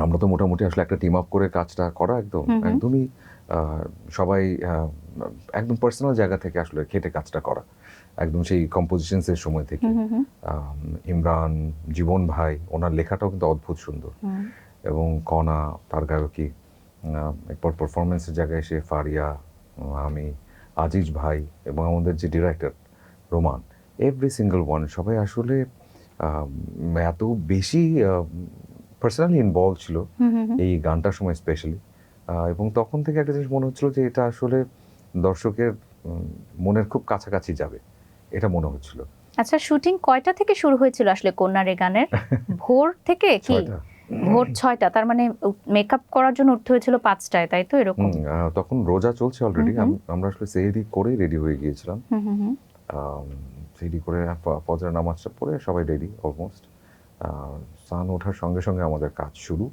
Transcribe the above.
আমরা তো মোটামুটি আসলে একটা টিম আপ করে কাজটা করা একদমই সবাই একদম পার্সোনাল জায়গা থেকে আসলে খেটে কাজটা করা, একদম সেই কম্পোজিশনসের সময় থেকে। ইমরান, জীবন ভাই, ওনার লেখাটাও কিন্তু অদ্ভুত সুন্দর, এবং কণা তার গায়কী, এরপর পারফরমেন্সের জায়গায় এসে ফারিয়া, আমি, আজিজ ভাই, এবং আমাদের যে director Roman, every single one সবাই আসলে এত বেশি পার্সোনালি ইনভলভ ছিল এই গানটার সময় স্পেশালি। এবং তখন থেকে একটা জিনিস মনে হচ্ছিল যে এটা আসলে দর্শকের মনের খুব কাছাকাছি যাবে, এটা মনে হচ্ছিল। আচ্ছা, শুটিং কয়টা থেকে শুরু হয়েছিল আসলে কন্যারে গানের? ভোর থেকে কি? 6টা। ভোর 6টা, তার মানে মেকআপ করার জন্য উঠতে হয়েছিল 5টায়, তাই তো? এরকম তখন রোজা চলছে অলরেডি, আমরা আসলে সেহরি করেই রেডি হয়ে গিয়েছিলাম। সেহরি করে ফজরের নামাজটা পড়ে সবাই রেডি অলমোস্ট। সান ওঠার সঙ্গে সঙ্গে আমাদের কাজ শুরু।